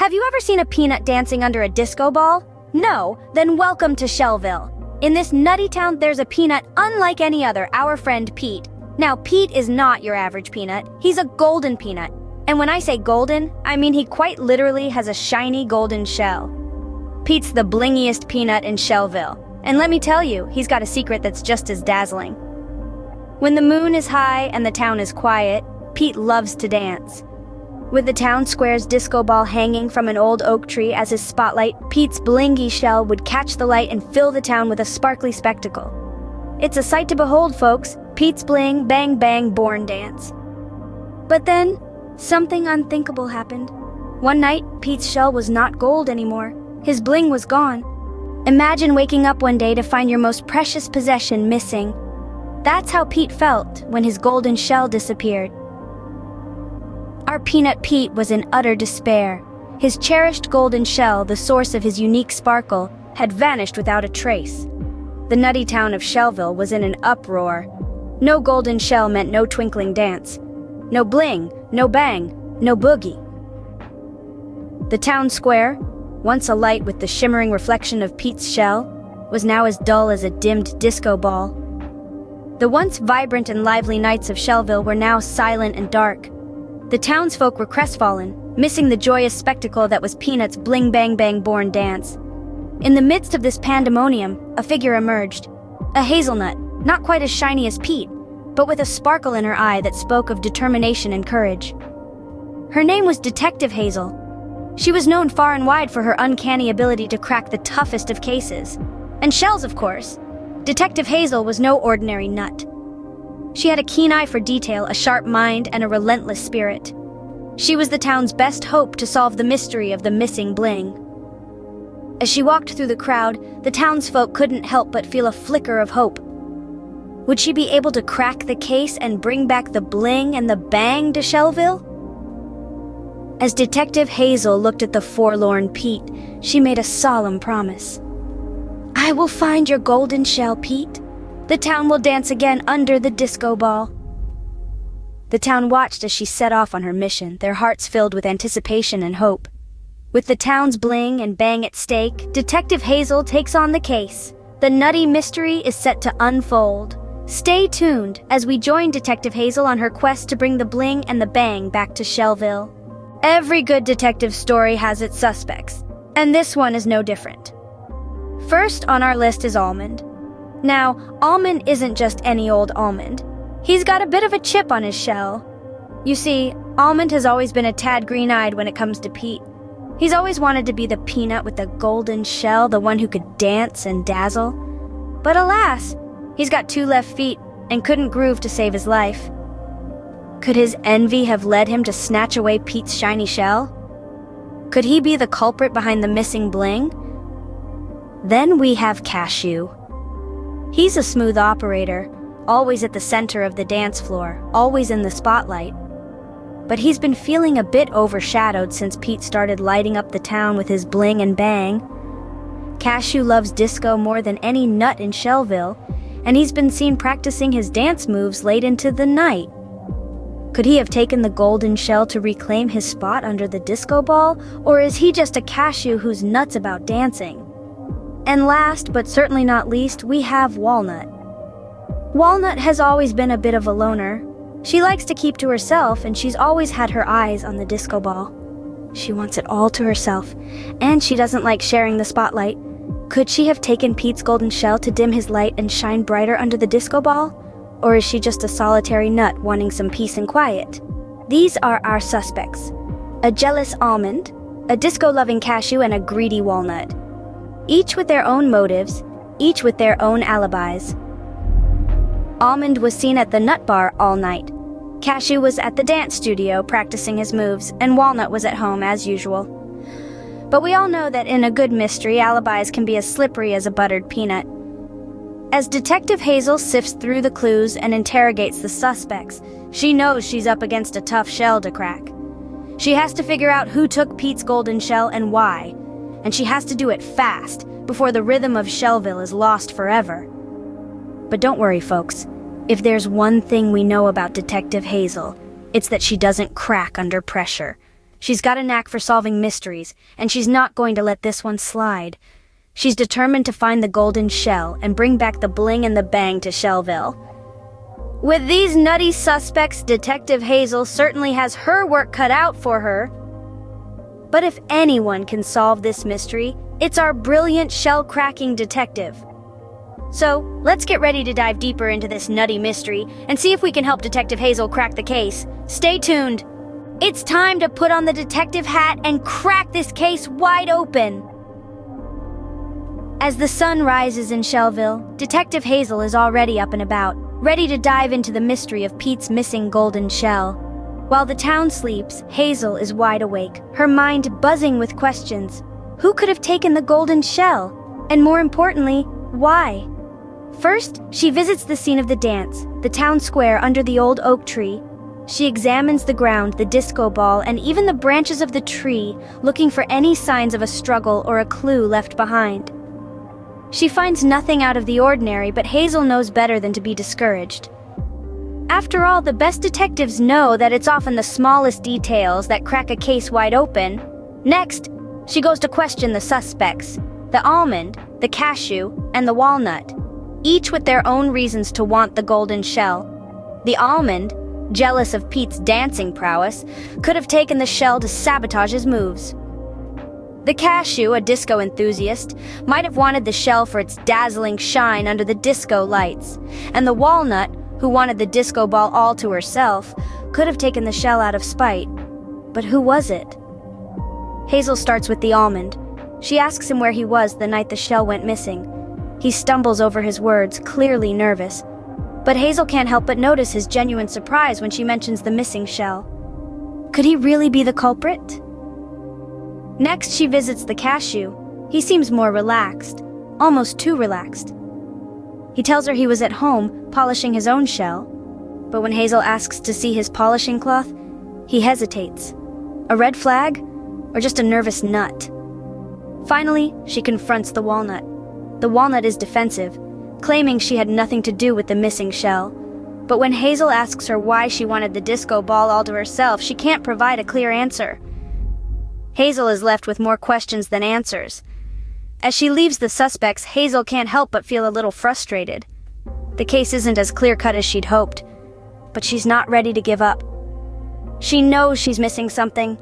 Have you ever seen a peanut dancing under a disco ball? No? Then welcome to Shellville. In this nutty town, there's a peanut unlike any other, our friend Pete. Now, Pete is not your average peanut. He's a golden peanut. And when I say golden, I mean he quite literally has a shiny golden shell. Pete's the blingiest peanut in Shellville. And let me tell you, he's got a secret that's just as dazzling. When the moon is high and the town is quiet, Pete loves to dance. With the town square's disco ball hanging from an old oak tree as his spotlight, Pete's blingy shell would catch the light and fill the town with a sparkly spectacle. It's a sight to behold, folks. Pete's bling, bang, bang, born dance. But then, something unthinkable happened. One night, Pete's shell was not gold anymore. His bling was gone. Imagine waking up one day to find your most precious possession missing. That's how Pete felt when his golden shell disappeared. Our peanut Pete was in utter despair. His cherished golden shell, the source of his unique sparkle, had vanished without a trace. The nutty town of Shellville was in an uproar. No golden shell meant no twinkling dance. No bling, no bang, no boogie. The town square, once alight with the shimmering reflection of Pete's shell, was now as dull as a dimmed disco ball. The once vibrant and lively nights of Shellville were now silent and dark. The townsfolk were crestfallen, missing the joyous spectacle that was Peanut's bling bang bang born dance. In the midst of this pandemonium, a figure emerged. A hazelnut, not quite as shiny as Pete, but with a sparkle in her eye that spoke of determination and courage. Her name was Detective Hazel. She was known far and wide for her uncanny ability to crack the toughest of cases. And shells, of course. Detective Hazel was no ordinary nut. She had a keen eye for detail, a sharp mind, and a relentless spirit. She was the town's best hope to solve the mystery of the missing bling. As she walked through the crowd, the townsfolk couldn't help but feel a flicker of hope. Would she be able to crack the case and bring back the bling and the bang to Shellville? As Detective Hazel looked at the forlorn Pete, she made a solemn promise. "I will find your golden shell, Pete. The town will dance again under the disco ball." The town watched as she set off on her mission, their hearts filled with anticipation and hope. With the town's bling and bang at stake, Detective Hazel takes on the case. The nutty mystery is set to unfold. Stay tuned as we join Detective Hazel on her quest to bring the bling and the bang back to Shellville. Every good detective story has its suspects, and this one is no different. First on our list is Almond. Now, Almond isn't just any old almond. He's got a bit of a chip on his shell. You see, Almond has always been a tad green-eyed when it comes to Pete. He's always wanted to be the peanut with the golden shell, the one who could dance and dazzle. But alas, he's got 2 left feet and couldn't groove to save his life. Could his envy have led him to snatch away Pete's shiny shell? Could he be the culprit behind the missing bling? Then we have Cashew. He's a smooth operator, always at the center of the dance floor, always in the spotlight. But he's been feeling a bit overshadowed since Pete started lighting up the town with his bling and bang. Cashew loves disco more than any nut in Shellville, and he's been seen practicing his dance moves late into the night. Could he have taken the golden shell to reclaim his spot under the disco ball, or is he just a cashew who's nuts about dancing? And last, but certainly not least, we have Walnut. Walnut has always been a bit of a loner. She likes to keep to herself, and she's always had her eyes on the disco ball. She wants it all to herself, and she doesn't like sharing the spotlight. Could she have taken Pete's golden shell to dim his light and shine brighter under the disco ball? Or is she just a solitary nut wanting some peace and quiet? These are our suspects. A jealous almond, a disco-loving cashew, and a greedy walnut. Each with their own motives, each with their own alibis. Almond was seen at the nut bar all night. Cashew was at the dance studio practicing his moves, and Walnut was at home as usual. But we all know that in a good mystery, alibis can be as slippery as a buttered peanut. As Detective Hazel sifts through the clues and interrogates the suspects, she knows she's up against a tough shell to crack. She has to figure out who took Pete's golden shell and why, and she has to do it fast before the rhythm of Shellville is lost forever. But don't worry, folks. If there's one thing we know about Detective Hazel, it's that she doesn't crack under pressure. She's got a knack for solving mysteries, and she's not going to let this one slide. She's determined to find the golden shell and bring back the bling and the bang to Shellville. With these nutty suspects, Detective Hazel certainly has her work cut out for her. But if anyone can solve this mystery, it's our brilliant shell-cracking detective. So, let's get ready to dive deeper into this nutty mystery and see if we can help Detective Hazel crack the case. Stay tuned. It's time to put on the detective hat and crack this case wide open. As the sun rises in Shellville, Detective Hazel is already up and about, ready to dive into the mystery of Pete's missing golden shell. While the town sleeps, Hazel is wide awake, her mind buzzing with questions. Who could have taken the golden shell? And more importantly, why? First, she visits the scene of the dance, the town square under the old oak tree. She examines the ground, the disco ball, and even the branches of the tree, looking for any signs of a struggle or a clue left behind. She finds nothing out of the ordinary, but Hazel knows better than to be discouraged. After all, the best detectives know that it's often the smallest details that crack a case wide open. Next, she goes to question the suspects, the almond, the cashew, and the walnut, each with their own reasons to want the golden shell. The almond, jealous of Pete's dancing prowess, could have taken the shell to sabotage his moves. The cashew, a disco enthusiast, might have wanted the shell for its dazzling shine under the disco lights, and the walnut, who wanted the disco ball all to herself, could have taken the shell out of spite. But who was it? Hazel starts with the almond. She asks him where he was the night the shell went missing. He stumbles over his words, clearly nervous. But Hazel can't help but notice his genuine surprise when she mentions the missing shell. Could he really be the culprit? Next, she visits the cashew. He seems more relaxed, almost too relaxed. He tells her he was at home, polishing his own shell. But when Hazel asks to see his polishing cloth, he hesitates. A red flag? Or just a nervous nut? Finally, she confronts the walnut. The walnut is defensive, claiming she had nothing to do with the missing shell. But when Hazel asks her why she wanted the disco ball all to herself, she can't provide a clear answer. Hazel is left with more questions than answers. As she leaves the suspects, Hazel can't help but feel a little frustrated. The case isn't as clear-cut as she'd hoped, but she's not ready to give up. She knows she's missing something,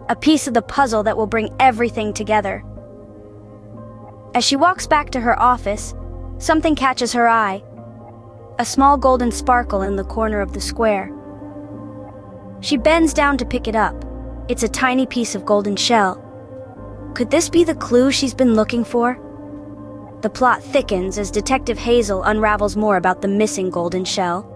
a piece of the puzzle that will bring everything together. As she walks back to her office, something catches her eye. A small golden sparkle in the corner of the square. She bends down to pick it up. It's a tiny piece of golden shell. Could this be the clue she's been looking for? The plot thickens as Detective Hazel unravels more about the missing golden shell.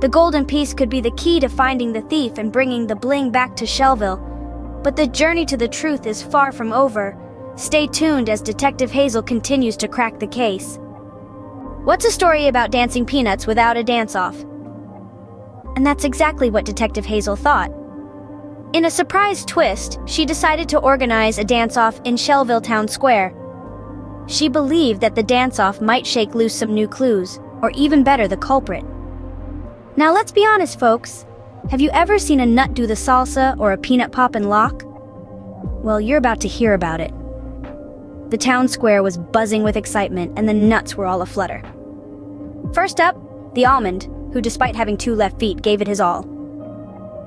The golden piece could be the key to finding the thief and bringing the bling back to Shellville. But the journey to the truth is far from over. Stay tuned as Detective Hazel continues to crack the case. What's a story about dancing peanuts without a dance-off? And that's exactly what Detective Hazel thought. In a surprise twist, she decided to organize a dance-off in Shellville Town Square. She believed that the dance-off might shake loose some new clues, or even better, the culprit. Now let's be honest, folks. Have you ever seen a nut do the salsa or a peanut pop and lock? Well, you're about to hear about it. The town square was buzzing with excitement, and the nuts were all aflutter. First up, the almond, who despite having 2 left feet, gave it his all.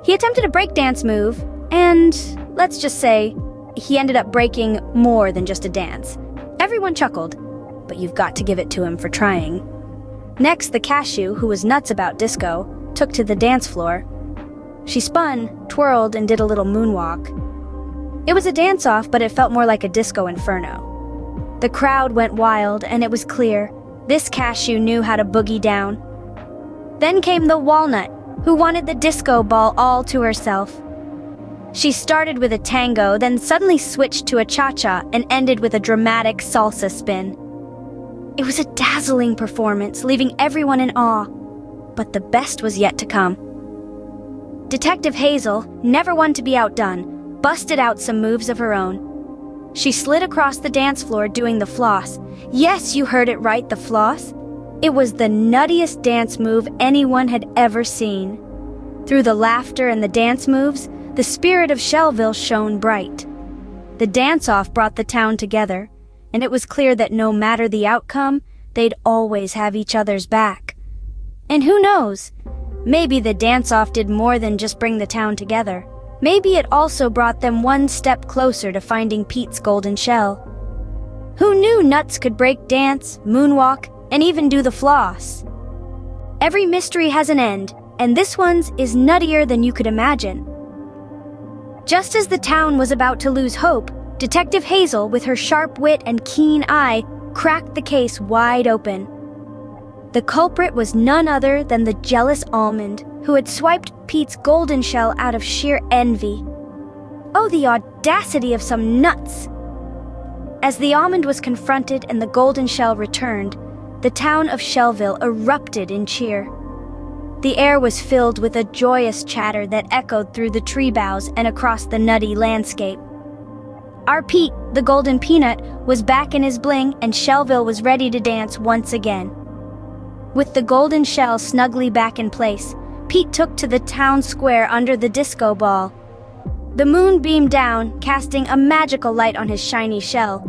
He attempted a breakdance move, and let's just say, he ended up breaking more than just a dance. Everyone chuckled, but you've got to give it to him for trying. Next, the cashew, who was nuts about disco, took to the dance floor. She spun, twirled, and did a little moonwalk. It was a dance-off, but it felt more like a disco inferno. The crowd went wild, and it was clear, this cashew knew how to boogie down. Then came the walnut, who wanted the disco ball all to herself. She started with a tango, then suddenly switched to a cha-cha and ended with a dramatic salsa spin. It was a dazzling performance, leaving everyone in awe. But the best was yet to come. Detective Hazel, never one to be outdone, busted out some moves of her own. She slid across the dance floor doing the floss. Yes, you heard it right, the floss. It was the nuttiest dance move anyone had ever seen. Through the laughter and the dance moves, The spirit of Shellville shone bright. The dance-off brought the town together, and it was clear that no matter the outcome, they'd always have each other's back. And who knows? Maybe the dance-off did more than just bring the town together. Maybe it also brought them one step closer to finding Pete's golden shell. Who knew nuts could break dance, moonwalk, and even do the floss? Every mystery has an end, and this one's is nuttier than you could imagine. Just as the town was about to lose hope, Detective Hazel, with her sharp wit and keen eye, cracked the case wide open. The culprit was none other than the jealous almond, who had swiped Pete's golden shell out of sheer envy. Oh, the audacity of some nuts! As the almond was confronted and the golden shell returned, the town of Shellville erupted in cheer. The air was filled with a joyous chatter that echoed through the tree boughs and across the nutty landscape. Our Pete, the golden peanut, was back in his bling, and Shellville was ready to dance once again. With the golden shell snugly back in place, Pete took to the town square under the disco ball. The moon beamed down, casting a magical light on his shiny shell.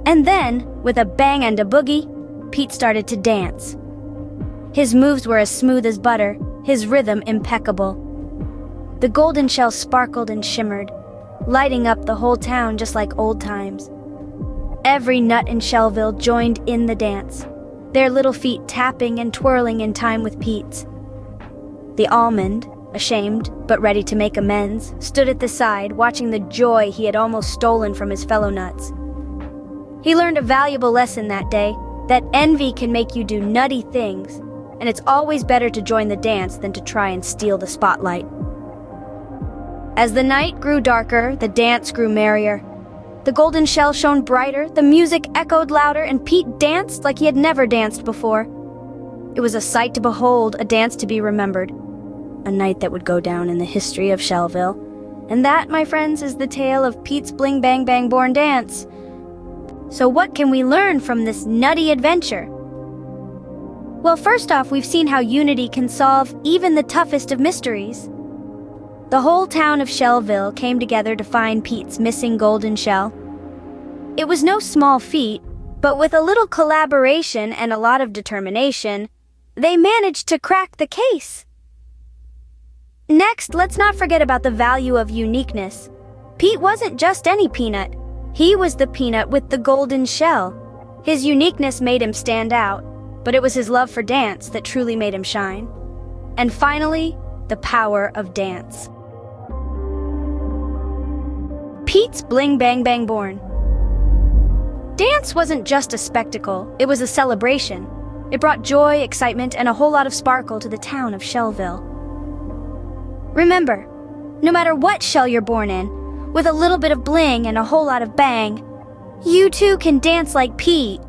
And then, with a bang and a boogie, Pete started to dance. His moves were as smooth as butter, his rhythm impeccable. The golden shell sparkled and shimmered, lighting up the whole town just like old times. Every nut in Shellville joined in the dance, their little feet tapping and twirling in time with Pete's. The almond, ashamed but ready to make amends, stood at the side, watching the joy he had almost stolen from his fellow nuts. He learned a valuable lesson that day, that envy can make you do nutty things, and it's always better to join the dance than to try and steal the spotlight. As the night grew darker, the dance grew merrier. The golden shell shone brighter, the music echoed louder, and Pete danced like he had never danced before. It was a sight to behold, a dance to be remembered. A night that would go down in the history of Shellville. And that, my friends, is the tale of Pete's Bling Bang Bang Born dance. So what can we learn from this nutty adventure? Well, first off, we've seen how unity can solve even the toughest of mysteries. The whole town of Shellville came together to find Pete's missing golden shell. It was no small feat, but with a little collaboration and a lot of determination, they managed to crack the case. Next, let's not forget about the value of uniqueness. Pete wasn't just any peanut. He was the peanut with the golden shell. His uniqueness made him stand out, but it was his love for dance that truly made him shine. And finally, the power of dance. Pete's Bling Bang Bang Born. Dance wasn't just a spectacle, it was a celebration. It brought joy, excitement, and a whole lot of sparkle to the town of Shellville. Remember, no matter what shell you're born in, with a little bit of bling and a whole lot of bang, you too can dance like Pete.